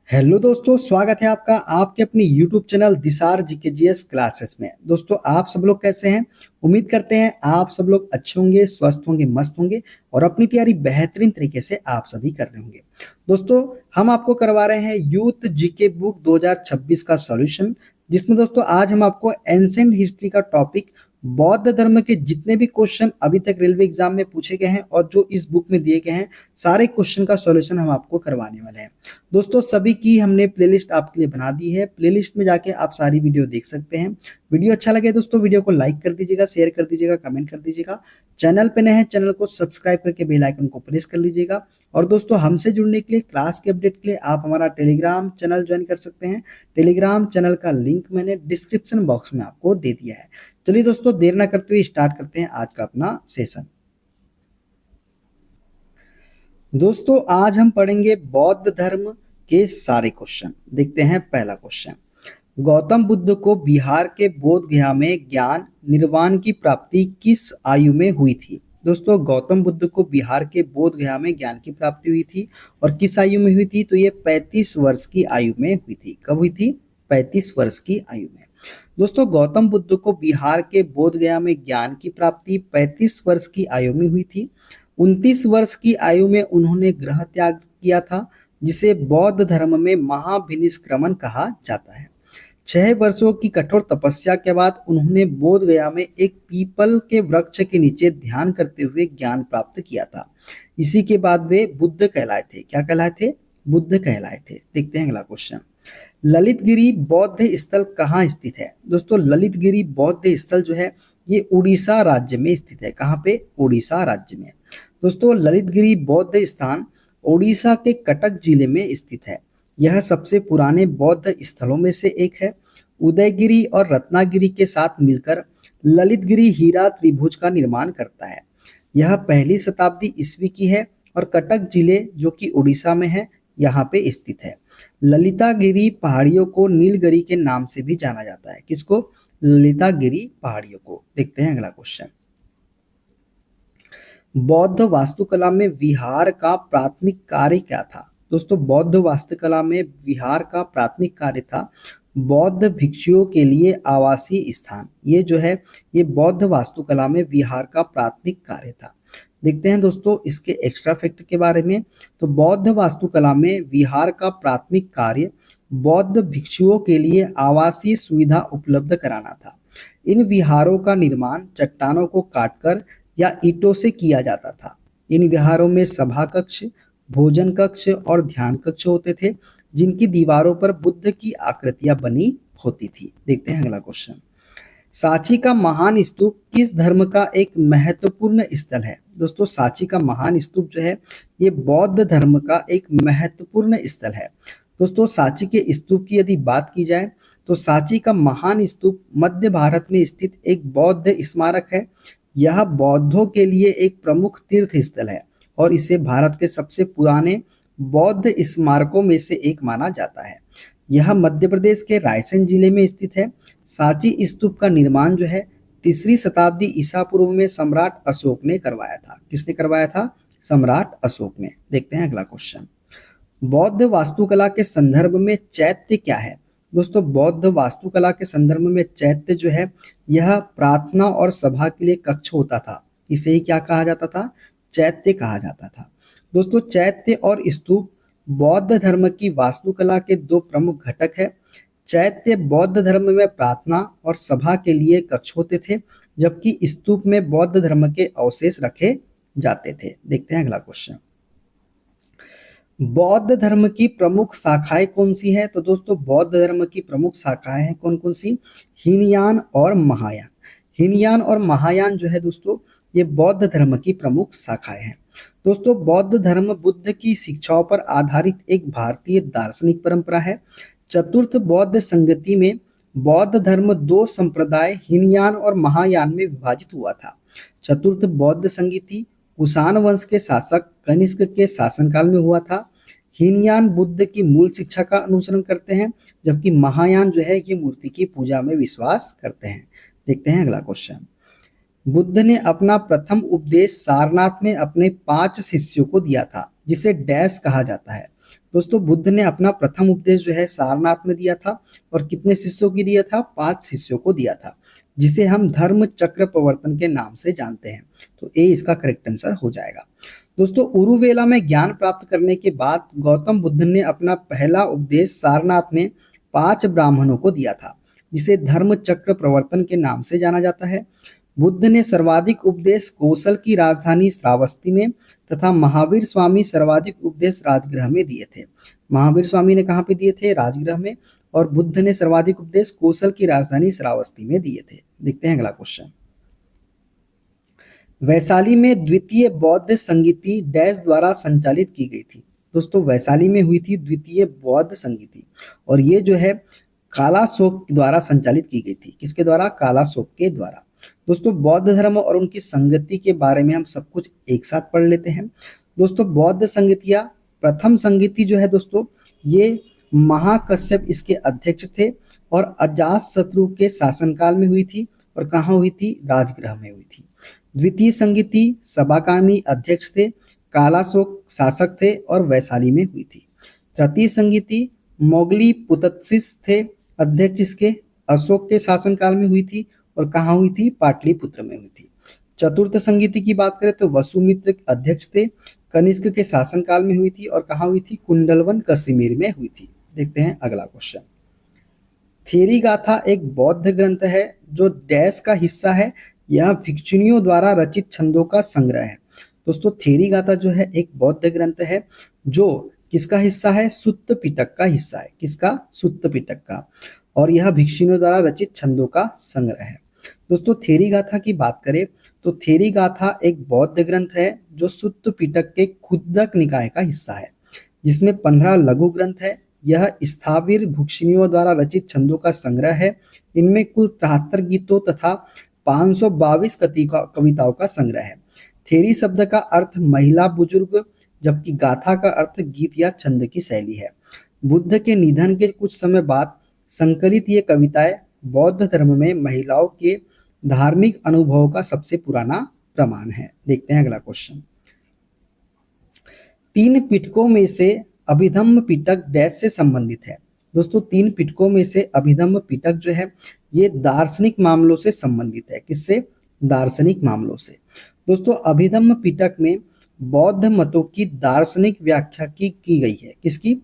Hello दोस्तों, स्वागत है आपका आपके अपनी यूट्यूब चैनल दिसार जीकेजीएस क्लासेस में। दोस्तों, आप सब लोग कैसे हैं? उम्मीद करते हैं आप सब लोग अच्छे होंगे, स्वस्थ होंगे, मस्त होंगे और अपनी तैयारी बेहतरीन तरीके से आप सभी कर रहे होंगे। दोस्तों, हम आपको करवा रहे हैं यूथ जीके बुक 2026 का सॉल्यूशन, जिसमें दोस्तों आज हम आपको एंशिएंट हिस्ट्री का टॉपिक बौद्ध धर्म के जितने भी क्वेश्चन अभी तक रेलवे एग्जाम में पूछे गए हैं और जो इस बुक में दिए गए हैं, सारे क्वेश्चन का सॉल्यूशन हम आपको करवाने वाले हैं। दोस्तों, सभी की हमने प्लेलिस्ट आपके लिए बना दी है। प्लेलिस्ट में जाके आप सारी वीडियो देख सकते हैं। वीडियो अच्छा लगे दोस्तों, वीडियो को लाइक कर दीजिएगा, शेयर कर दीजिएगा, कमेंट कर दीजिएगा। चैनल पे नए हैं, चैनल को सब्सक्राइब करके बेल आइकन को प्रेस कर लीजिएगा। और दोस्तों, हमसे जुड़ने के लिए, क्लास के अपडेट के लिए आप हमारा टेलीग्राम चैनल ज्वाइन कर सकते हैं। टेलीग्राम चैनल का लिंक मैंने डिस्क्रिप्शन बॉक्स में आपको दे दिया है। चलिए दोस्तों, देर ना करते हुए स्टार्ट करते हैं आज का अपना सेशन। दोस्तों, आज हम पढ़ेंगे बौद्ध धर्म के सारे क्वेश्चन। देखते हैं पहला क्वेश्चन। गौतम बुद्ध को बिहार के बोध गया में ज्ञान निर्वाण की प्राप्ति किस आयु में हुई थी? दोस्तों, गौतम बुद्ध को बिहार के बोध गया में ज्ञान की प्राप्ति हुई थी और किस आयु में हुई थी? तो ये 35 वर्ष की आयु में हुई थी। कब हुई थी? 35 वर्ष की आयु में। दोस्तों, गौतम बुद्ध को बिहार के बोध गया में ज्ञान की प्राप्ति 35 वर्ष की आयु में हुई थी। 29 वर्ष की आयु में उन्होंने गृह त्याग किया था, जिसे बौद्ध धर्म में महाभिनिष्क्रमण कहा जाता है। 6 वर्षों की कठोर तपस्या के बाद उन्होंने बोध गया में एक पीपल के वृक्ष के नीचे ध्यान करते हुए ज्ञान प्राप्त किया था। इसी के बाद वे बुद्ध कहलाए थे। क्या कहलाए थे? बुद्ध कहलाए थे। देखते हैं अगला क्वेश्चन। ललितगिरी बौद्ध स्थल कहाँ स्थित है? दोस्तों, ललितगिरी बौद्ध स्थल जो है ये उड़ीसा राज्य में स्थित है। कहाँ पे? उड़ीसा राज्य में। दोस्तों, ललितगिरी बौद्ध स्थान ओडिशा के कटक जिले में स्थित है। यह सबसे पुराने बौद्ध स्थलों में से एक है। उदयगिरी और रत्नागिरी के साथ मिलकर ललितगिरी हीरा त्रिभुज का निर्माण करता है। यह पहली शताब्दी ईस्वी की है और कटक जिले जो कि उड़ीसा में है यहाँ पे स्थित है। ललितागिरी पहाड़ियों को नीलगिरी के नाम से भी जाना जाता है। किसको? ललितागिरी पहाड़ियों को। देखते हैं अगला क्वेश्चन। बौद्ध वास्तुकला में विहार का प्राथमिक कार्य क्या था? दोस्तों, बौद्ध वास्तुकला में विहार का प्राथमिक कार्य था बौद्ध भिक्षुओं के लिए आवासीय स्थान। ये जो है ये बौद्ध वास्तुकला में विहार का प्राथमिक कार्य था। देखते हैं दोस्तों इसके एक्स्ट्रा फैक्ट के बारे में। तो बौद्ध वास्तुकला में विहार का प्राथमिक कार्य बौद्ध भिक्षुओं के लिए आवासीय सुविधा उपलब्ध कराना था। इन विहारों का निर्माण चट्टानों को काटकर या ईंटों से किया जाता था। इन विहारों में सभा कक्ष, भोजन कक्ष और ध्यान कक्ष होते थे, जिनकी दीवारों पर बुद्ध की आकृतियां बनी होती थी। देखते हैं अगला क्वेश्चन। सांची का महान स्तूप किस धर्म का एक महत्वपूर्ण स्थल है? दोस्तों, सांची का महान स्तूप जो है ये बौद्ध धर्म का एक महत्वपूर्ण स्थल है। दोस्तों, सांची के स्तूप की यदि बात की जाए तो सांची का महान स्तूप मध्य भारत में स्थित एक बौद्ध स्मारक है। यह बौद्धों के लिए एक प्रमुख तीर्थ स्थल है और इसे भारत के सबसे पुराने बौद्ध स्मारकों में से एक माना जाता है। यह मध्य प्रदेश के रायसेन जिले में स्थित है। सांची स्तूप का निर्माण जो है 3री शताब्दी ईसा पूर्व में सम्राट अशोक ने करवाया था। किसने करवाया था? सम्राट अशोक ने। देखते हैं अगला क्वेश्चन। बौद्ध वास्तुकला के संदर्भ में चैत्य क्या है? दोस्तों, बौद्ध वास्तुकला के संदर्भ में चैत्य जो है यह प्रार्थना और सभा के लिए कक्ष होता था। इसे ही क्या कहा जाता था? चैत्य कहा जाता था। दोस्तों, चैत्य और स्तूप बौद्ध धर्म की वास्तुकला के दो प्रमुख घटक है। चैत्य बौद्ध धर्म में प्रार्थना और सभा के लिए कक्ष होते थे, जबकि स्तूप में बौद्ध धर्म के अवशेष रखे जाते थे। देखते हैं अगला क्वेश्चन। बौद्ध धर्म की प्रमुख शाखाएं कौन सी है? तो दोस्तों, बौद्ध धर्म की प्रमुख शाखाएं हैं कौन कौन सी? हीनयान और महायान। हीनयान और महायान जो है दोस्तों ये बौद्ध धर्म की प्रमुख शाखाएं हैं। दोस्तों, बौद्ध धर्म बुद्ध की शिक्षाओं पर आधारित एक भारतीय दार्शनिक परंपरा है। चतुर्थ बौद्ध संगति में बौद्ध धर्म दो संप्रदाय हीनयान और महायान में विभाजित हुआ था। चतुर्थ बौद्ध संगति कुषाण वंश के शासक कनिष्क के शासनकाल में हुआ था। हीनयान बुद्ध की मूल शिक्षा का अनुसरण करते हैं, जबकि महायान जो है ये मूर्ति की पूजा में विश्वास करते हैं। देखते हैं अगला क्वेश्चन। बुद्ध ने अपना प्रथम उपदेश सारनाथ में अपने 5 शिष्यों को दिया था, जिसे डैश कहा जाता है। दोस्तों बुद्ध ने अपना प्रथम उपदेश जो है सारनाथ में दिया था, और कितने शिष्यों की दिया था? 5 शिष्यों को दिया था, जिसे हम धर्म चक्र प्रवर्तन के नाम से जानते हैं। तो ए इसका करेक्ट आंसर हो जाएगा। दोस्तों उरुवेला में ज्ञान प्राप्त करने के बाद गौतम बुद्ध ने अपना पहला उपदेश सारनाथ में 5 ब्राह्मणों को दिया था, जिसे धर्म चक्र प्रवर्तन के नाम से जाना जाता है। बुद्ध ने सर्वाधिक उपदेश कौशल की राजधानी श्रावस्ती में तथा महावीर स्वामी सर्वाधिक उपदेश राजगृह में दिए थे। महावीर स्वामी ने कहाँ पे दिए थे? राजगृह में। और बुद्ध ने सर्वाधिक उपदेश कौशल की राजधानी श्रावस्ती में दिए थे। देखते हैं अगला क्वेश्चन। वैशाली में द्वितीय बौद्ध संगीति डैश द्वारा संचालित की गई थी। दोस्तों वैशाली में हुई थी द्वितीय बौद्ध संगीति, और ये जो है कालाशोक द्वारा संचालित की गई थी। किसके द्वारा? कालाशोक के द्वारा। दोस्तों बौद्ध धर्म और उनकी संगति के बारे में हम सब कुछ एक साथ पढ़ लेते हैं। दोस्तों बौद्ध संगतियाँ, प्रथम संगति जो है दोस्तों, ये महाकश्यप इसके अध्यक्ष थे और अजातशत्रु के शासनकाल में हुई थी। और कहाँ हुई थी? राजगृह में हुई थी। द्वितीय संगति सबाकामी अध्यक्ष थे, कालाशोक शासक थे और वैशाली में हुई थी। तृतीय संगति मोगली पुतत्सिस थे अध्यक्ष, इसके अशोक के शासनकाल में हुई थी। और कहाँ हुई थी? पाटलिपुत्र में हुई थी। चतुर्थ संगति की बात करें तो वसुमित्र अध्यक्ष थे, कनिष्क के शासनकाल में हुई थी। और कहाँ हुई थी? कुंडलवन कश्मीर में हुई थी। देखते हैं अगला क्वेश्चन। थेरी गाथा एक बौद्ध ग्रंथ है जो डैश का हिस्सा है। यह भिक्षुनियों द्वारा रचित छंदों का संग्रह है। दोस्तों थेरी गाथा जो है एक बौद्ध ग्रंथ है जो किसका हिस्सा है? सुत्त पिटक का हिस्सा है। किसका? सुत्त पिटक का। और यह भिक्षुनियों द्वारा रचित छंदों का संग्रह है। दोस्तों थेरी गाथा की बात करें तो थेरी गाथा एक बौद्ध ग्रंथ है जो सुत्त पिटक के खुद्दक निकाय का हिस्सा है, जिसमें 15 लघु ग्रंथ है। यह स्थाविर भिक्षुनियों द्वारा रचित छंदों का संग्रह है। इनमें कुल 73 गीतों तथा 522 कविताओं का संग्रह है। थेरी शब्द का अर्थ महिला बुजुर्ग, जबकि गाथा का अर्थ गीत या छंद की शैली है। बुद्ध के निधन के कुछ समय बाद संकलित ये कविताएं बौद्ध धर्म में महिलाओं के धार्मिक अनुभवों का सबसे पुराना प्रमाण है। देखते हैं अगला क्वेश्चन। 3 पिटकों में से अभिधम्म पिटक डैश से संबंधित है। दोस्तों 3 पिटकों में से अभिधम्म पिटक जो है ये दार्शनिक मामलों से संबंधित है। किससे? दार्शनिक मामलों से। दोस्तों अभिधम्म पिटक में बौद्ध मतों की दार्शनिक व्याख्या की गई है। किसकी?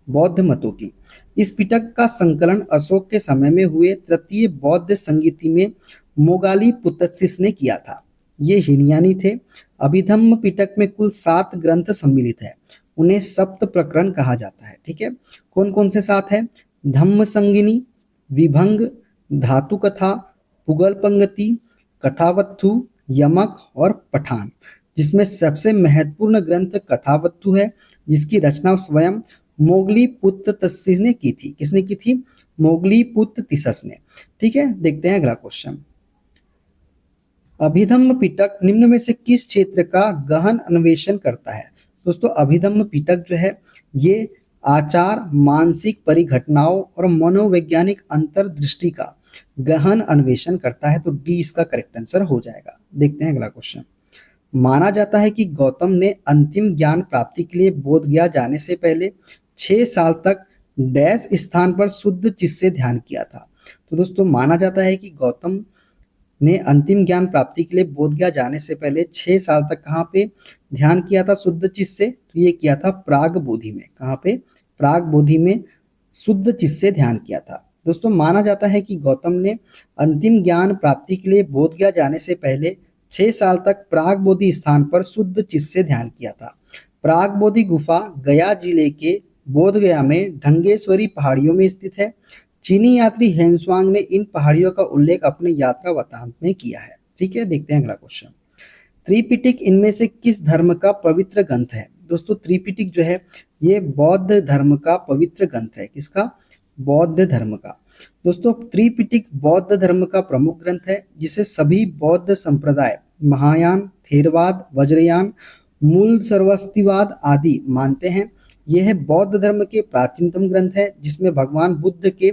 बौद्ध मतों की। इस पिटक का संकलन अशोक के समय में हुए तृतीय बौद्ध संगीति में मोगाली पुतत्सिस ने किया था। ये हीनयानी थे। अभिधम्म पिटक में कुल 7 ग्रंथ सम्मिलित है। उन्हें सप्त प्रकरण कहा जाता है। ठीक है, कौन कौन से 7 है? धम्म संगिनी, विभंग, धातु कथा, पुगल पंगति, कथावत्थु, यमक और पठान, जिसमें सबसे महत्वपूर्ण ग्रंथ कथावत्थु है, जिसकी रचना स्वयं मोगली पुत्ततिस ने की थी। किसने की थी? मोगली पुत्ततिस ने। ठीक है, देखते हैं अगला क्वेश्चन। अभिधम्म पिटक निम्न में से किस क्षेत्र का गहन अन्वेषण करता है? दोस्तों अभिधम्म पिटक जो है ये आचार, मानसिक परिघटनाओं और मनोवैज्ञानिक अंतर्दृष्टि का गहन अन्वेषण करता है। तो डी इसका करेक्ट आंसर हो जाएगा। देखते हैं अगला क्वेश्चन। माना जाता है कि गौतम ने अंतिम ज्ञान प्राप्ति के लिए बोधगया जाने से पहले 6 साल तक डैश स्थान पर शुद्ध चित्त से ध्यान किया था। तो दोस्तों माना जाता है कि गौतम ने अंतिम ज्ञान प्राप्ति के लिए बोधगया जाने से पहले 6 साल तक कहाँ पे ध्यान किया था शुद्ध चित्त से? तो ये किया था प्राग बोधि में। कहाँ पे? प्राग बोधि में शुद्ध चित्त से ध्यान किया था। दोस्तों माना जाता है कि गौतम ने अंतिम ज्ञान प्राप्ति के लिए बोधगया जाने से पहले 6 साल तक प्राग बोधि स्थान पर शुद्ध चित्त से ध्यान किया था। प्राग बोधि गुफा गया जिले के बोधगया में ढंगेश्वरी पहाड़ियों में स्थित है। चीनी यात्री हेनस्वांग ने इन पहाड़ियों का उल्लेख अपने यात्रा वृत्तांत में किया है। ठीक है, देखते हैं अगला क्वेश्चन। त्रिपिटक इनमें से किस धर्म का पवित्र ग्रंथ है? दोस्तों त्रिपिटक जो है ये बौद्ध धर्म का पवित्र ग्रंथ है। किसका? बौद्ध धर्म का। दोस्तों त्रिपिटक बौद्ध धर्म का प्रमुख ग्रंथ है, जिसे सभी बौद्ध संप्रदाय महायान, थेरवाद, वज्रयान, मूल सर्वस्तिवाद आदि मानते हैं। यह बौद्ध धर्म के प्राचीनतम ग्रंथ है, जिसमें भगवान बुद्ध के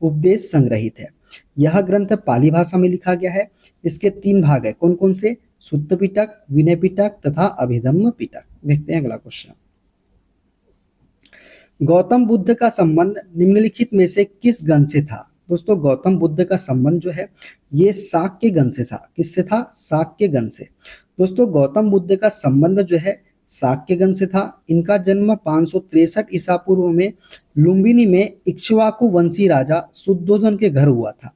उपदेश संग्रहित है। यह ग्रंथ पाली भाषा में लिखा गया है। इसके 3 भाग है। कौन कौन से? सुत्त पिटक, विनय पिटक तथा अभिधम्म पिटक। देखते हैं अगला क्वेश्चन। गौतम बुद्ध का संबंध निम्नलिखित में से किस गण से था? दोस्तों गौतम बुद्ध का संबंध जो है ये शाक्य गण से था। किससे था? शाक्य गण से। दोस्तों गौतम बुद्ध का संबंध जो है शाक्य गण से था। इनका जन्म 563 ईसा पूर्व में लुम्बिनी में इक्ष्वाकु वंशी राजा शुद्धोधन के घर हुआ था।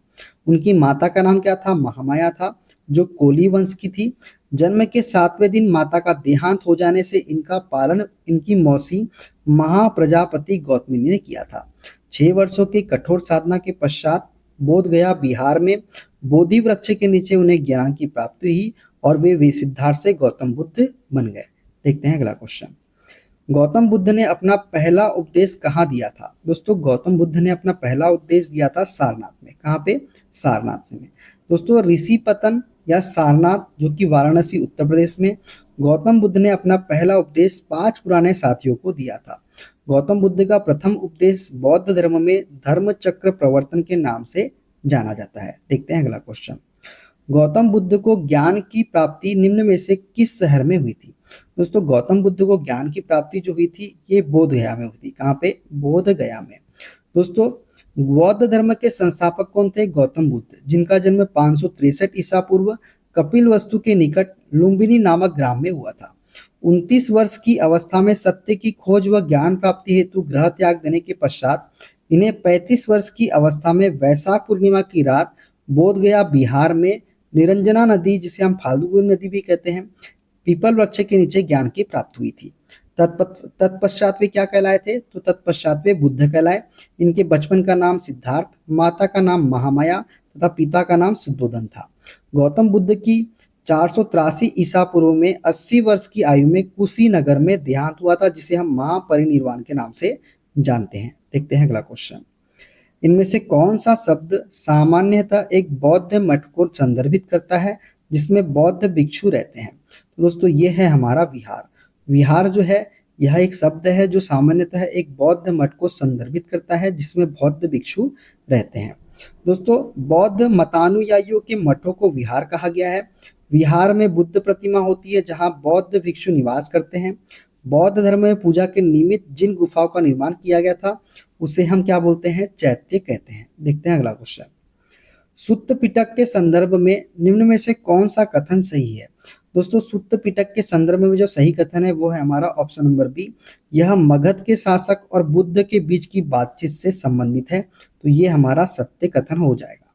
उनकी माता का नाम क्या था? महामाया था, जो कोली वंश की थी। जन्म के 7वें दिन माता का देहांत हो जाने से इनका पालन इनकी मौसी महाप्रजापति गौतमी ने किया था। 6 वर्षों की कठोर साधना के पश्चात बोध गया बिहार में बोधि वृक्ष के नीचे उन्हें ज्ञान की प्राप्ति हुई और वे सिद्धार्थ से गौतम बुद्ध बन गए। देखते हैं अगला क्वेश्चन। गौतम बुद्ध ने अपना पहला उपदेश कहाँ दिया था? दोस्तों गौतम बुद्ध ने अपना पहला उपदेश दिया था सारनाथ में। कहाँ पे? सारनाथ में। दोस्तों ऋषिपतन या सारनाथ जो कि वाराणसी उत्तर प्रदेश में, गौतम बुद्ध ने अपना पहला उपदेश 5 पुराने साथियों को दिया था। गौतम बुद्ध का प्रथम उपदेश बौद्ध धर्म में धर्म चक्र प्रवर्तन के नाम से जाना जाता है। देखते हैं अगला क्वेश्चन। गौतम बुद्ध को ज्ञान की प्राप्ति निम्न में से किस शहर में हुई थी? दोस्तों गौतम बुद्ध को ज्ञान की प्राप्ति जो हुई थी ये बोध गया में हुई थी। कहाँ पे? बोध गया में। दोस्तों बौद्ध धर्म के संस्थापक कौन थे? गौतम बुद्ध, जिनका जन्म 563 ईसा पूर्व कपिल वस्तु के निकट लुम्बिनी नामक ग्राम में हुआ था। 29 वर्ष की अवस्था में सत्य की खोज व ज्ञान प्राप्ति हेतु गृह त्याग देने के पश्चात इन्हें 35 वर्ष की अवस्था में वैशाख पूर्णिमा की रात बोध गया बिहार में निरंजना नदी, जिसे हम फाल्गुनी नदी भी कहते हैं, पीपल वृक्ष के नीचे ज्ञान की प्राप्ति हुई थी। तत्पश्चात वे क्या कहलाए थे? तो तत्पश्चात वे बुद्ध कहलाए। इनके बचपन का नाम सिद्धार्थ, माता का नाम महामाया तथा पिता का नाम शुद्धोधन था। गौतम बुद्ध की 483 ईसा पूर्व में 80 वर्ष की आयु में कुशीनगर में देहांत हुआ था, जिसे हम महापरिनिर्वाण के नाम से जानते हैं। देखते हैं अगला क्वेश्चन। इनमें से कौन सा शब्द सामान्यतः एक बौद्ध मठ को संदर्भित करता है जिसमें बौद्ध भिक्षु रहते हैं? तो दोस्तों ये है हमारा विहार। विहार जो है यह एक शब्द है जो सामान्यतः एक बौद्ध मठ को संदर्भित करता है जिसमें बौद्ध भिक्षु रहते हैं। दोस्तों बौद्ध मतानुयायियों के मठों को विहार कहा गया है। विहार में बुद्ध प्रतिमा होती है जहां बौद्ध भिक्षु निवास करते हैं। बौद्ध धर्म में पूजा के निमित्त जिन गुफाओं का निर्माण किया गया था उसे हम क्या बोलते हैं? चैत्य कहते हैं। देखते हैं अगला क्वेश्चन। सुत्त पिटक के संदर्भ में निम्न में से कौन सा कथन सही है? दोस्तों सुत्त पिटक के संदर्भ में जो सही कथन है वो है हमारा ऑप्शन नंबर बी। यह मगध के शासक और बुद्ध के बीच की बातचीत से संबंधित है, तो ये हमारा सत्य कथन हो जाएगा।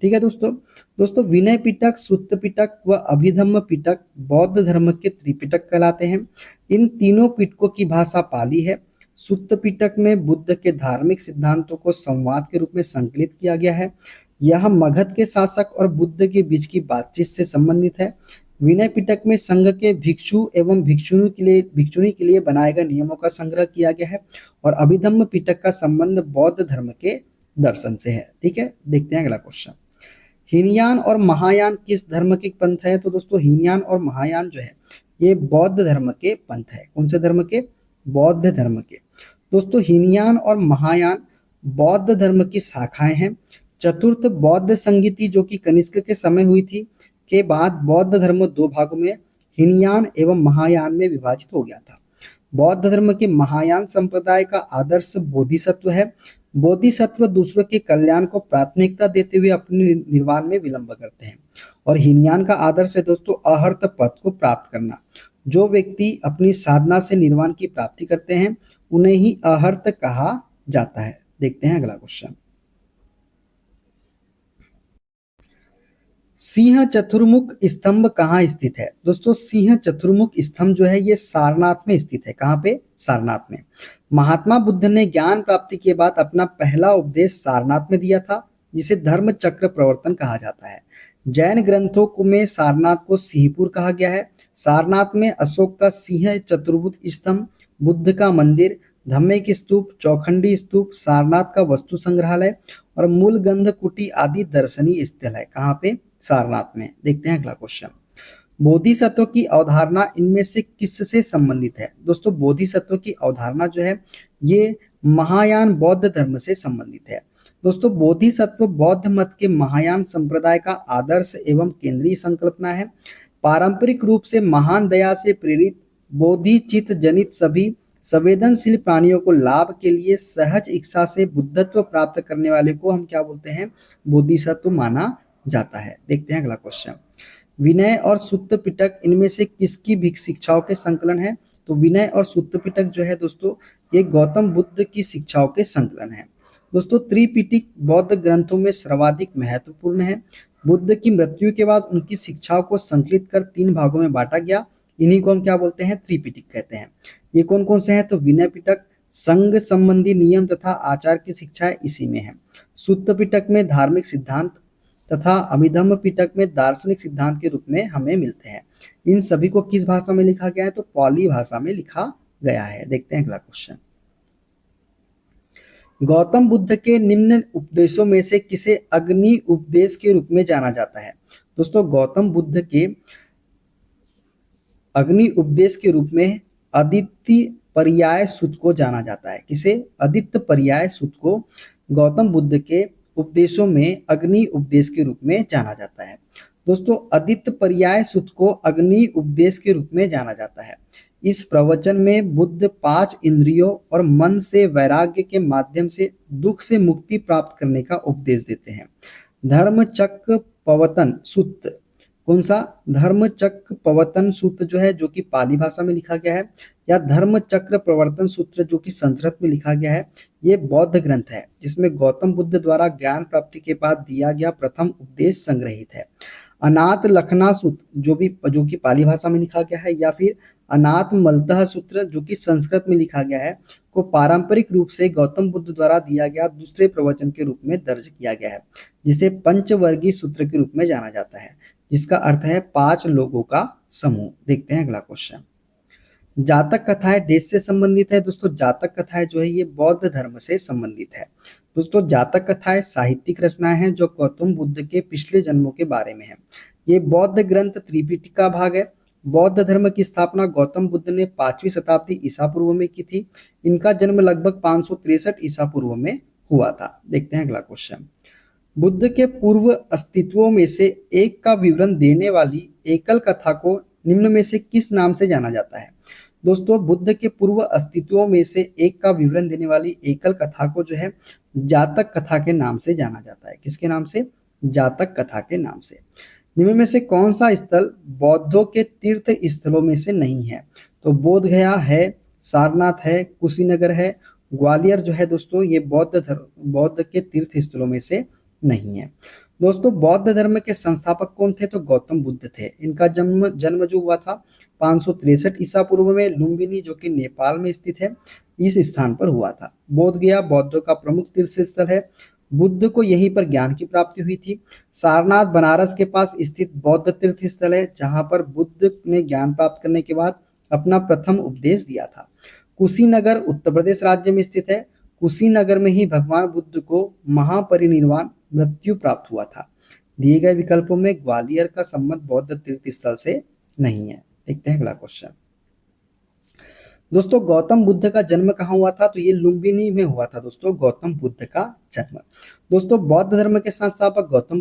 ठीक है दोस्तों विनय पिटक, सुत्त पिटक व अभिधम्म पिटक बौद्ध धर्म के त्रिपिटक कहलाते हैं। इन तीनों पिटकों की भाषा पाली है। सुत्त पिटक में बुद्ध के धार्मिक सिद्धांतों को संवाद के रूप में संकलित किया गया है। यह मगध के शासक और बुद्ध के बीच की बातचीत से संबंधित है। विनय पिटक में संघ के भिक्षु एवं भिक्षुणी के लिए बनाए गए नियमों का संग्रह किया गया है और अभिधम्म पिटक का संबंध बौद्ध धर्म के दर्शन से है। ठीक है, देखते हैं अगला क्वेश्चन। हीनयान और महायान किस धर्म के पंथ है? तो दोस्तों हीनयान और महायान जो है ये बौद्ध धर्म के पंथ है। कौन से धर्म के? बौद्ध धर्म के। दोस्तों हीनयान और महायान बौद्ध धर्म की शाखाएं हैं। चतुर्थ बौद्ध संगीति जो कि कनिष्क के समय हुई थी के बाद बौद्ध धर्म 2 भागों में हीनयान एवं महायान में विभाजित हो गया था। बौद्ध धर्म के महायान संप्रदाय का आदर्श बोधिसत्व है। बोधिसत्व दूसरों के कल्याण को प्राथमिकता देते हुए अपने निर्वाण में विलंब करते हैं। और हीनयान का आदर्श है दोस्तों अहर्त पद को प्राप्त करना। जो व्यक्ति अपनी साधना से निर्वाण की प्राप्ति करते हैं उन्हें ही अहर्त कहा जाता है। देखते हैं अगला क्वेश्चन। सिंह चतुर्मुख स्तंभ कहाँ स्थित है? दोस्तों सिंह चतुर्मुख स्तंभ जो है ये सारनाथ में स्थित है। कहाँ पे? सारनाथ में। महात्मा बुद्ध ने ज्ञान प्राप्ति के बाद अपना पहला उपदेश सारनाथ में दिया था, जिसे धर्म चक्र प्रवर्तन कहा जाता है। जैन ग्रंथों में सारनाथ को सिंहपुर कहा गया है। सारनाथ में अशोक का सिंह चतुर्भुज स्तंभ, बुद्ध का मंदिर, धम्मिक स्तूप, चौखंडी स्तूप, सारनाथ का वस्तु संग्रहालय और मूल गंध कुटी आदि दर्शनीय स्थल है। कहाँ पे? सारनाथ में। देखते हैं अगला क्वेश्चन। बोधिसत्व की अवधारणा इनमें से किससे संबंधित है? दोस्तों बोधिसत्व की अवधारणा जो है ये महायान बौद्ध धर्म से संबंधित है। दोस्तों बोधिसत्व बौद्ध मत के महायान संप्रदाय का आदर्श एवं केंद्रीय संकल्पना है। पारंपरिक रूप से महान दया से प्रेरित बोधिचित्त जनित सभी संवेदनशील प्राणियों को लाभ के लिए सहज इच्छा से बुद्धत्व प्राप्त करने वाले को हम क्या बोलते हैं? बोधिसत्व माना जाता है। देखते हैं अगला क्वेश्चन। विनय और सुत्त पिटक इनमें से किसकी भी शिक्षाओं के संकलन है? तो विनय और सुत्त पिटक जो है दोस्तों, ये गौतम बुद्ध की शिक्षाओं के संकलन है। दोस्तों त्रिपिटक बौद्ध ग्रंथों में सर्वाधिक महत्वपूर्ण है। बुद्ध की मृत्यु के बाद उनकी शिक्षाओं को संकलित कर 3 भागों में बांटा गया। इन्हीं को हम क्या बोलते हैं? त्रिपिटक कहते हैं। ये कौन कौन से हैं? तो विनय पिटक संघ संबंधी नियम तथा आचार की शिक्षाएं इसी में है। सुत्त पिटक में धार्मिक सिद्धांत तथा अभिधम्म पिटक में दार्शनिक सिद्धांत के रूप में हमें मिलते हैं। इन सभी को किस भाषा में लिखा गया है? तो पाली भाषा में लिखा गया है। देखते हैं अगला क्वेश्चन। गौतम बुद्ध के निम्न उपदेशों में से किसे अग्नि उपदेश के रूप में जाना जाता है? दोस्तों गौतम बुद्ध के अग्नि उपदेश के रूप में आदित्य पर्याय सूत्र को जाना जाता है। किसे? आदित्य पर्याय सूत्र को गौतम बुद्ध के उपदेशों में अग्नि उपदेश के रूप में जाना जाता है। दोस्तों आदित्य पर्याय सूत्र को अग्नि उपदेश के रूप में जाना जाता है। इस प्रवचन में बुद्ध 5 इंद्रियों और मन से वैराग्य के माध्यम से दुख से मुक्ति प्राप्त करने का उपदेश देते हैं। धर्म चक्र पवतन सूत्र, कौन सा? धर्म चक्र पवतन सूत्र जो है, जो कि पाली भाषा में लिखा गया है, या धर्म चक्र प्रवर्तन सूत्र जो कि संस्कृत में लिखा गया है, ये बौद्ध ग्रंथ है जिसमें गौतम बुद्ध द्वारा ज्ञान प्राप्ति के बाद दिया गया प्रथम उपदेश संग्रहित है। अनाथ लखना सूत्र जो कि पाली भाषा में लिखा गया है, या फिर अनाथ मलतः सूत्र जो कि संस्कृत में लिखा गया है, को पारंपरिक रूप से गौतम बुद्ध द्वारा दिया गया दूसरे प्रवचन के रूप में दर्ज किया गया है, जिसे पंचवर्गीय सूत्र के रूप में जाना जाता है, जिसका अर्थ है 5 लोगों का समूह। देखते हैं अगला क्वेश्चन। जातक कथाएं देश से संबंधित है। दोस्तों जातक कथाएं जो है ये बौद्ध धर्म से संबंधित है। दोस्तों जातक कथाएं साहित्यिक रचनाएं हैं जो गौतम बुद्ध के पिछले जन्मों के बारे में है। ये बौद्ध ग्रंथ त्रिपिटक का भाग है। बौद्ध धर्म की स्थापना गौतम बुद्ध ने 5वीं शताब्दी ईसा पूर्व में की थी। इनका जन्म लगभग 563 ईसा पूर्व में हुआ था। देखते हैं अगला क्वेश्चन। बुद्ध के पूर्व अस्तित्वों में से एक का विवरण देने वाली एकल कथा को निम्न में से किस नाम से जाना जाता है? दोस्तों बुद्ध के पूर्व अस्तित्वों में से एक का विवरण देने वाली एकल कथा को जो है जातक कथा के नाम से जाना जाता है। किसके नाम से? जातक कथा के नाम से। निम्न में से कौन सा स्थल बौद्धों के तीर्थ स्थलों में से नहीं है? तो बोध गया है, सारनाथ है, कुशीनगर है, ग्वालियर जो है दोस्तों ये बौद्ध के तीर्थ स्थलों में से नहीं है। दोस्तों बौद्ध धर्म के संस्थापक कौन थे? तो गौतम बुद्ध थे। इनका जन्म जो हुआ था 563 ईसा पूर्व में लुम्बिनी जो कि नेपाल में स्थित है, इस स्थान पर हुआ था। बोध गया बौद्धों का प्रमुख तीर्थ स्थल है। बुद्ध को यहीं पर ज्ञान की प्राप्ति हुई थी। सारनाथ बनारस के पास स्थित बौद्ध तीर्थ स्थल है जहां पर बुद्ध ने ज्ञान प्राप्त करने के बाद अपना प्रथम उपदेश दिया था। कुशीनगर उत्तर प्रदेश राज्य में स्थित है। कुशीनगर में ही भगवान बुद्ध को महापरिनिर्वाण मृत्यु प्राप्त हुआ था। दिए गए विकल्पों में ग्वालियर का संबंध बौद्ध तीर्थ स्थल से नहीं है। देखते हैं अगला क्वेश्चन। दोस्तों गौतम बुद्ध का जन्म कहाँ हुआ था? तो ये लुम्बिनी में हुआ था दोस्तों गौतम बुद्ध का जन्म। दोस्तों बौद्ध धर्म के संस्थापक गौतम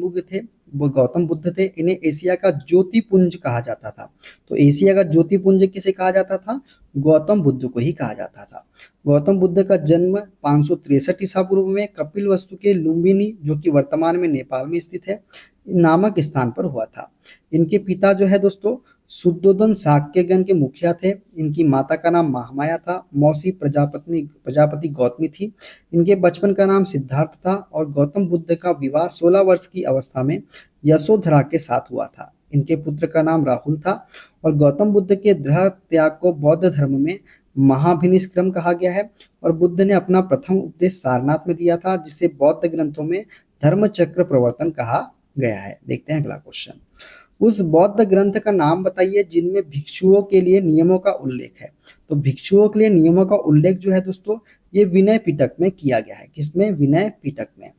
बुद्ध थे। इन्हें एशिया का ज्योतिपुंज कहा जाता था। तो एशिया का ज्योतिपुंज किसे कहा जाता था? गौतम बुद्ध को ही कहा जाता था। गौतम बुद्ध का जन्म 563 ईसा पूर्व में कपिलवस्तु के लुम्बिनी जो कि वर्तमान में नेपाल में स्थित है नामक स्थान पर हुआ था। इनके पिता जो है दोस्तों शुद्धोदन शाक्यगण के मुखिया थे। इनकी माता का नाम महामाया था। मौसी प्रजापति गौतमी थी। इनके बचपन का नाम सिद्धार्थ था और गौतम बुद्ध का विवाह 16 वर्ष की अवस्था में यशोधरा के साथ हुआ था। इनके पुत्र का नाम राहुल था और गौतम बुद्ध के दृढ़ त्याग को बौद्ध धर्म में महाभिनिष्क्रम कहा गया है और बुद्ध ने अपना प्रथम उपदेश सारनाथ में दिया था जिसे बौद्ध ग्रंथों में धर्म चक्र प्रवर्तन कहा गया है। देखते हैं अगला क्वेश्चन। उस बौद्ध ग्रंथ का नाम बताइए जिनमें भिक्षुओं के लिए नियमों का उल्लेख है। तो भिक्षुओं के लिए नियमों का उल्लेख जो है दोस्तों ये विनय पिटक में किया गया है। किसमें? विनय पिटक में।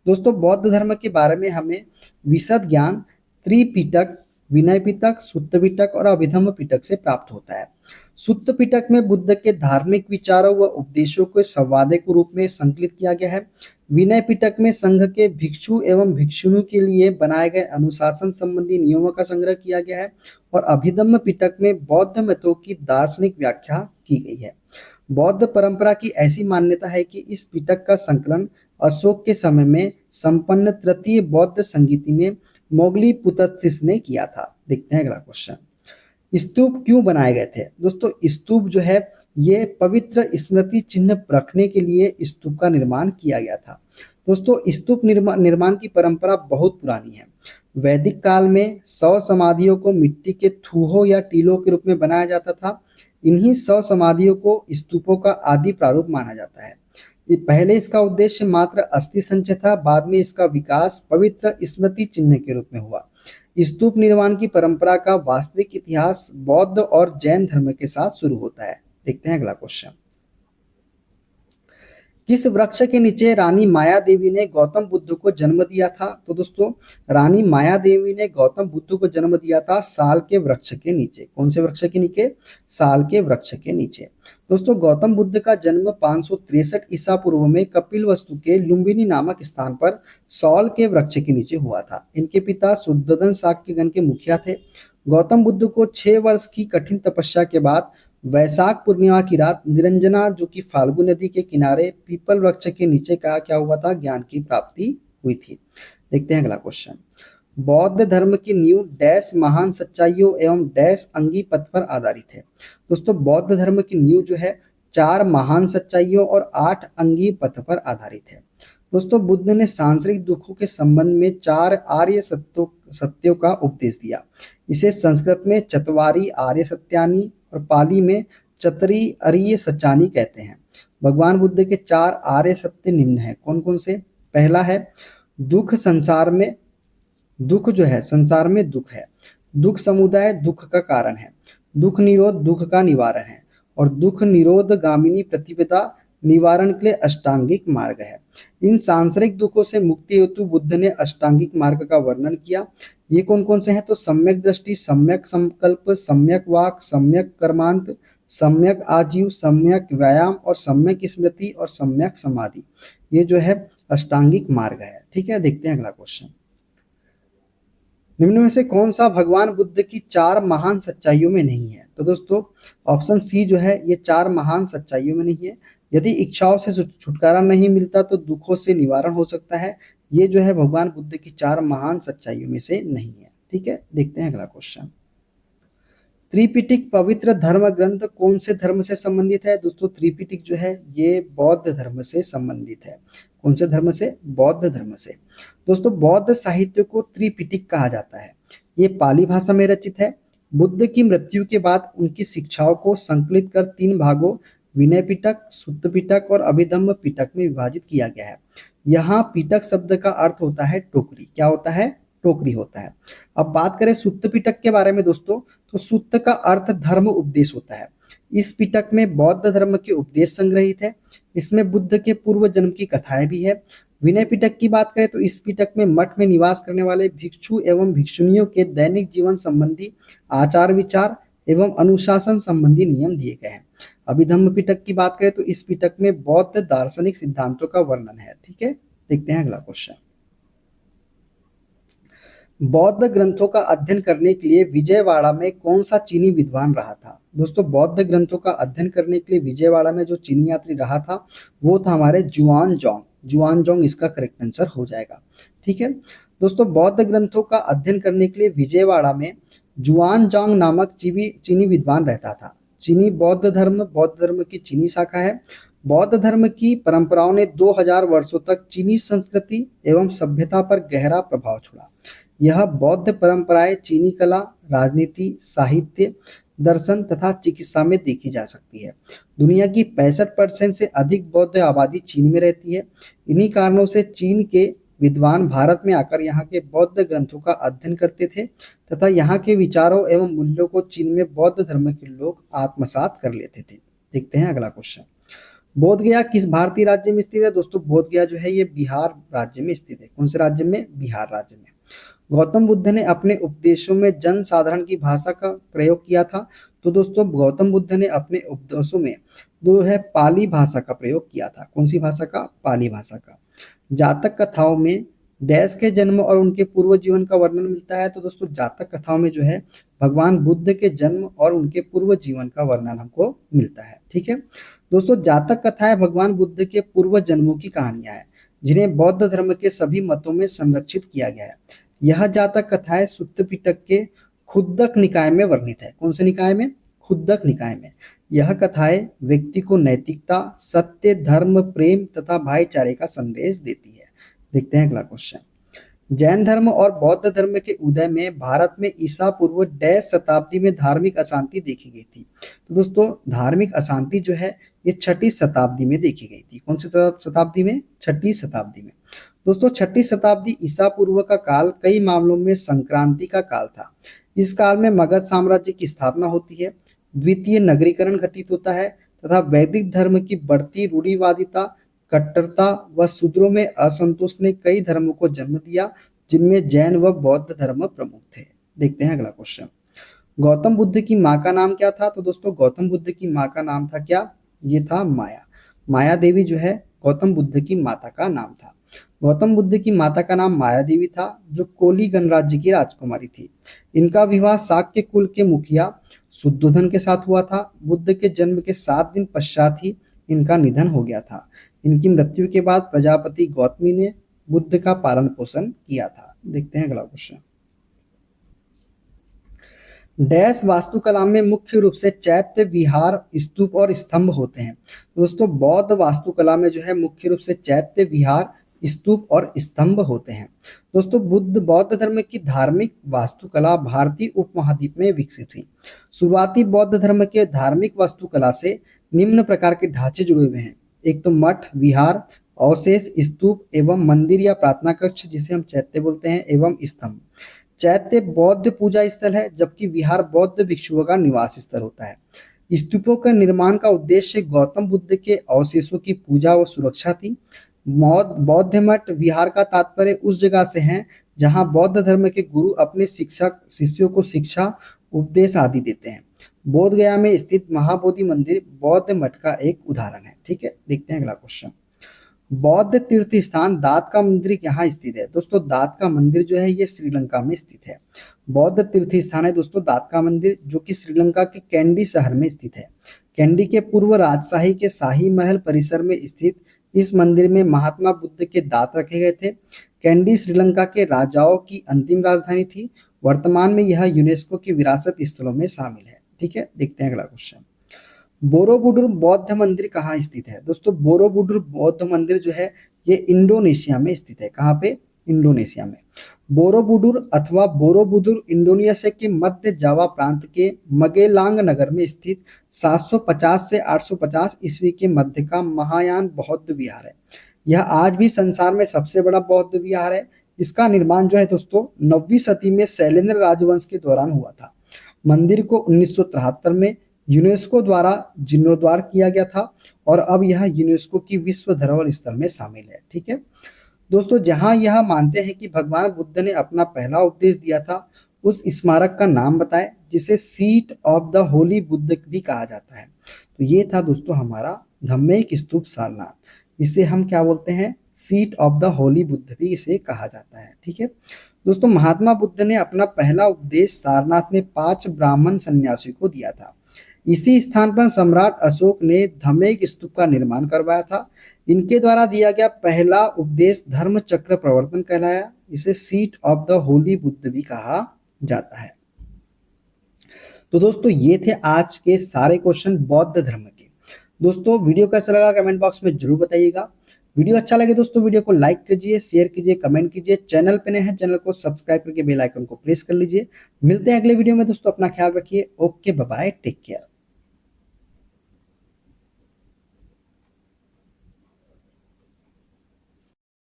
दोस्तों बौद्ध धर्म के बारे में हमें विशद ज्ञान त्रिपिटक, विनय पिटक, सुत्त पिटक और अभिधम्म पिटक से प्राप्त होता है। सुत्त पिटक में बुद्ध के धार्मिक विचारों व उपदेशों को संवादक रूप में संकलित किया गया है। विनय पिटक में संघ के भिक्षु एवं भिक्षुणी के लिए बनाए गए अनुशासन संबंधी नियमों का संग्रह किया गया है और अभिधम्म पिटक में बौद्ध मतों की दार्शनिक व्याख्या की गई है। बौद्ध परंपरा की ऐसी मान्यता है कि इस पिटक का संकलन अशोक के समय में संपन्न तृतीय बौद्ध संगीति में मोगली पुतत्सिस ने किया था। देखते हैं अगला क्वेश्चन। स्तूप क्यों बनाए गए थे? दोस्तों स्तूप जो है ये पवित्र स्मृति चिन्ह रखने के लिए स्तूप का निर्माण किया गया था। दोस्तों स्तूप निर्माण की परंपरा बहुत पुरानी है। वैदिक काल में 100 समाधियों को मिट्टी के थूहों या टीलों के रूप में बनाया जाता था। इन्हीं 100 समाधियों को स्तूपों का आदि प्रारूप माना जाता है। पहले इसका उद्देश्य मात्र अस्थि संचय था, बाद में इसका विकास पवित्र स्मृति चिन्ह के रूप में हुआ। स्तूप निर्माण की परंपरा का वास्तविक इतिहास बौद्ध और जैन धर्म के साथ शुरू होता है। देखते हैं अगला क्वेश्चन। किस वृक्ष के नीचे रानी माया देवी ने गौतम बुद्ध को जन्म दिया था? तो दोस्तों रानी माया देवी ने गौतम बुद्ध को जन्म दिया था साल के वृक्ष के नीचे। कौन से वृक्ष के नीचे? साल के वृक्ष के नीचे। दोस्तों गौतम बुद्ध का जन्म 563 ईसा पूर्व में कपिलवस्तु के लुम्बिनी नामक स्थान पर सौल के वृक्ष के नीचे हुआ था। इनके पिता शुद्धोधन शाक्यगण के मुखिया थे। गौतम बुद्ध को 6 वर्ष की कठिन तपस्या के बाद वैशाख पूर्णिमा की रात निरंजना जो कि फाल्गु नदी के किनारे पीपल वृक्ष के नीचे का क्या हुआ था? ज्ञान की प्राप्ति हुई थी। देखते हैं अगला क्वेश्चन। बौद्ध धर्म की नींव डैश महान सच्चाइयों एवं डैश अंगी पथ पर आधारित है। दोस्तों बौद्ध धर्म की नींव जो है 4 महान सच्चाइयों और 8 अंगी पथ पर आधारित है। दोस्तों बुद्ध ने सांसारिक दुखों के संबंध में 4 आर्य सत्यों का उपदेश दिया। इसे संस्कृत में चतवारी आर्य सत्यानी और पाली में चतरी अरिय सचानी कहते हैं। भगवान बुद्ध के 4 आर्य सत्य निम्न है। कौन कौन से? पहला है दुख संसार में, दुख जो है संसार में दुख है, दुख समुदाय दुख का कारण है, दुख निरोध दुख का निवारण है और दुख निरोध गामिनी प्रतिपदा निवारण के लिए अष्टांगिक मार्ग है। इन सांसारिक दुखों से मुक्ति हेतु बुद्ध ने अष्टांगिक मार्ग का वर्णन किया। ये कौन कौन से हैं? तो सम्यक दृष्टि, सम्यक संकल्प, सम्यक वाक, सम्यक कर्मांत, सम्यक आजीव, सम्यक व्यायाम और सम्यक स्मृति और सम्यक समाधि। ये जो है अष्टांगिक मार्ग है। ठीक है, देखते हैं अगला क्वेश्चन। निम्न में से कौन सा भगवान बुद्ध की 4 महान सच्चाइयों में नहीं है? तो दोस्तों ऑप्शन सी जो है ये 4 महान सच्चाइयों में नहीं है। यदि इच्छाओं से छुटकारा नहीं मिलता तो दुखों से निवारण हो सकता है। ये जो है भगवान बुद्ध की 4 महान सच्चाइयों में से नहीं है। ठीक है, देखते हैं अगला क्वेश्चन। त्रिपिटक पवित्र धर्म ग्रंथ कौन से धर्म से संबंधित है? दोस्तों त्रिपिटक जो है ये बौद्ध धर्म से संबंधित है। कौन से धर्म से? बौद्ध धर्म से। दोस्तों बौद्ध साहित्य को त्रिपिटक कहा जाता है। ये पाली भाषा में रचित है। बुद्ध की मृत्यु के बाद उनकी शिक्षाओं को संकलित कर 3 भागों विनय पिटक, सुत्त पिटक और अभिधम्म पिटक में विभाजित किया गया है। यहाँ पिटक शब्द का अर्थ होता है टोकरी। क्या होता है? टोकरी होता है। अब बात करें सुत्त पिटक के बारे में दोस्तों, तो सुत्त का अर्थ धर्म उपदेश होता है। इस पिटक में बौद्ध धर्म के उपदेश संग्रहित है। इसमें बुद्ध के पूर्व जन्म की कथाएं भी है। विनय पिटक की बात करें तो इस पिटक में मठ में निवास करने वाले भिक्षु एवं भिक्षुणियों के दैनिक जीवन संबंधी आचार विचार एवं अनुशासन संबंधी नियम दिए गए हैं। अभिधम्म पिटक की बात करें तो इस पिटक में बौद्ध दार्शनिक सिद्धांतों का वर्णन है। ठीक है, देखते हैं अगला क्वेश्चन। बौद्ध ग्रंथों का अध्ययन करने के लिए विजयवाड़ा में कौन सा चीनी विद्वान रहा था? दोस्तों बौद्ध ग्रंथों का अध्ययन करने के लिए विजयवाड़ा में जो चीनी यात्री रहा था वो था हमारे जुआनजोंग। जुआनजोंग इसका करेक्ट आंसर हो जाएगा। ठीक है दोस्तों, बौद्ध ग्रंथों का अध्ययन करने के लिए विजयवाड़ा में जुआनजोंग नामक चीनी विद्वान रहता था। चीनी बौद्ध धर्म की चीनी शाखा है। बौद्ध धर्म की परंपराओं ने 2000 वर्षों तक चीनी संस्कृति एवं सभ्यता पर गहरा प्रभाव छोड़ा। यह बौद्ध परंपराएं चीनी कला, राजनीति, साहित्य, दर्शन तथा चिकित्सा में देखी जा सकती है। दुनिया की 65% से अधिक बौद्ध आबादी चीन में रहती है। इन्हीं कारणों से चीन के विद्वान भारत में आकर यहाँ के बौद्ध ग्रंथों का अध्ययन करते थे तथा यहाँ के विचारों एवं मूल्यों को चीन में बौद्ध धर्म के लोग आत्मसात कर लेते थे। देखते हैं अगला क्वेश्चन। बोध गया किस भारतीय राज्य में स्थित है? दोस्तों बोध गया जो है ये बिहार राज्य में स्थित है। कौन से राज्य में? बिहार राज्य में। गौतम बुद्ध ने अपने उपदेशों में जन साधारण की भाषा का प्रयोग किया था। तो दोस्तों गौतम बुद्ध ने अपने उपदेशों में जो है पाली भाषा का प्रयोग किया था। कौन सी भाषा का? पाली भाषा का। जातक कथाओं में डैश के जन्म और उनके पूर्व जीवन का वर्णन मिलता है। तो दोस्तों जातक कथाओं में जो है भगवान बुद्ध के जन्म और उनके पूर्व जीवन का वर्णन हमको मिलता है। ठीक है दोस्तों जातक कथाएं भगवान बुद्ध के पूर्व जन्मों की कहानियां हैं, जिन्हें बौद्ध धर्म के सभी मतों में संरक्षित किया गया है। यह जातक कथाएं सुत्त पिटक के खुद्दक निकाय में वर्णित है। कौन से निकाय में? खुद्दक निकाय में। यह कथाएं व्यक्ति को नैतिकता, सत्य, धर्म, प्रेम तथा भाईचारे का संदेश देती है। देखते हैं अगला क्वेश्चन। जैन धर्म और बौद्ध धर्म के उदय में भारत में ईसा पूर्व 10 शताब्दी में धार्मिक अशांति देखी गई थी। तो दोस्तों धार्मिक अशांति जो है ये 6ठी शताब्दी में देखी गई थी। कौन सी शताब्दी में? 6ठी शताब्दी में। दोस्तों 6ठी शताब्दी ईसा पूर्व का काल कई मामलों में संक्रांति का काल था। इस काल में मगध साम्राज्य की स्थापना होती है, द्वितीय नगरीकरण घटित होता है तथा वैदिक धर्म की बढ़ती रूढ़िवादिता, कट्टरता व शूद्रों में असंतोष ने कई धर्मों को जन्म दिया, जिनमें जैन व बौद्ध धर्म प्रमुख थे। देखते हैं अगला क्वेश्चन। गौतम बुद्ध की माँ का नाम क्या था? तो दोस्तों गौतम बुद्ध की माँ का नाम था क्या? ये था माया। माया देवी जो है गौतम बुद्ध की माता का नाम था। गौतम बुद्ध की माता का नाम माया देवी था, जो कोली गणराज्य की राजकुमारी थी। इनका विवाह शाक्य कुल के मुखिया शुद्धोधन के साथ हुआ था। बुद्ध के जन्म के 7 दिन पश्चात ही इनका निधन हो गया था। इनकी मृत्यु के बाद प्रजापति गौतमी ने बुद्ध का पालन पोषण किया था। देखते हैं अगला क्वेश्चन। डैश वास्तुकला में मुख्य रूप से चैत्य, विहार, स्तूप और स्तंभ होते हैं। दोस्तों बौद्ध वास्तुकला में जो है मुख्य रूप से चैत्य, विहार, स्तूप और स्तंभ होते हैं। दोस्तों बौद्ध धर्म की धार्मिक वास्तुकला भारतीय उपमहाद्वीप में विकसित हुई। शुरुआती बौद्ध धर्म के धार्मिक वास्तुकला से निम्न प्रकार के ढांचे जुड़े हुए हैं। एक तो मठ, विहार, अवशेष, स्तूप एवं मंदिर या प्रार्थना कक्ष जिसे हम चैत्य बोलते हैं, एवं स्तंभ। चैत्य बौद्ध पूजा स्थल है, जबकि विहार बौद्ध भिक्षुओं का निवास स्थल होता है। स्तूपों का निर्माण का उद्देश्य गौतम बुद्ध के अवशेषों की पूजा व सुरक्षा थी। बौद्ध मठ, विहार का तात्पर्य उस जगह से है जहां बौद्ध धर्म के गुरु अपने शिष्यों को शिक्षा, उपदेश आदि देते हैं। बोध गया में स्थित महाबोधि मंदिर बौद्ध मठ का एक उदाहरण है। ठीक है, देखते हैं अगला क्वेश्चन। बौद्ध तीर्थ स्थान दात का मंदिर यहाँ स्थित है। दोस्तों दात का मंदिर जो है ये श्रीलंका में स्थित है। बौद्ध तीर्थ स्थान है दोस्तों दात का मंदिर, जो कि श्रीलंका के कैंडी शहर में स्थित है। कैंडी के पूर्व राजशाही के शाही महल परिसर में स्थित इस मंदिर में महात्मा बुद्ध के दांत रखे गए थे। कैंडी श्रीलंका के राजाओं की अंतिम राजधानी थी। वर्तमान में यह यूनेस्को की विरासत स्थलों में शामिल है। ठीक है, देखते हैं अगला क्वेश्चन। बोरोबुडुर बौद्ध मंदिर कहाँ स्थित है? दोस्तों बोरोबुडुर बौद्ध मंदिर जो है ये इंडोनेशिया में स्थित है। कहाँ पे? इंडोनेशिया में। बोरोबुडुर अथवा बोरोबुदुर इंडोनेशिया के मध्य जावा प्रांत के मगेलांग नगर में स्थित 750 से 850 ईस्वी के मध्य का महायान बौद्ध विहार है। यह आज भी संसार में सबसे बड़ा बौद्ध विहार है। इसका निर्माण जो है दोस्तों 9वीं सदी में शैलेंद्र राजवंश के दौरान हुआ था। मंदिर को 1973 में यूनेस्को द्वारा जीर्णोद्धार किया गया था और अब यह यूनेस्को की विश्व धरोहर स्थल में शामिल है। ठीक है दोस्तों, जहां यह मानते हैं कि भगवान बुद्ध ने अपना पहला उपदेश दिया था, उस स्मारक का नाम बताएं जिसे seat of the Holi Buddha भी कहा जाता है। तो ये था दोस्तों हमारा धम्मेक स्तूप सारनाथ। इसे हम क्या बोलते हैं? Seat of the Holi Buddha भी इसे कहा जाता है। ठीक है दोस्तों, महात्मा बुद्ध ने अपना पहला उपदेश सारनाथ में 5 ब्राह्मण सन्यासियों को दिया था। इसी स्थान पर सम्राट अशोक ने धम्मेक स्तूप का निर्माण करवाया था। इनके द्वारा दिया गया पहला उपदेश धर्म चक्र प्रवर्तन कहलाया। इसे seat of the Holi Buddha भी कहा जाता है। तो दोस्तों ये थे आज के सारे क्वेश्चन बौद्ध धर्म के। दोस्तों वीडियो कैसा लगा कमेंट बॉक्स में जरूर बताइएगा। वीडियो अच्छा लगे दोस्तों वीडियो को लाइक कीजिए, शेयर कीजिए, कमेंट कीजिए। चैनल पे नए हैं चैनल को सब्सक्राइब करके बेल आइकन को प्रेस कर लीजिए। मिलते हैं अगले वीडियो में दोस्तों, अपना ख्याल रखिए। Okay bye bye, take care.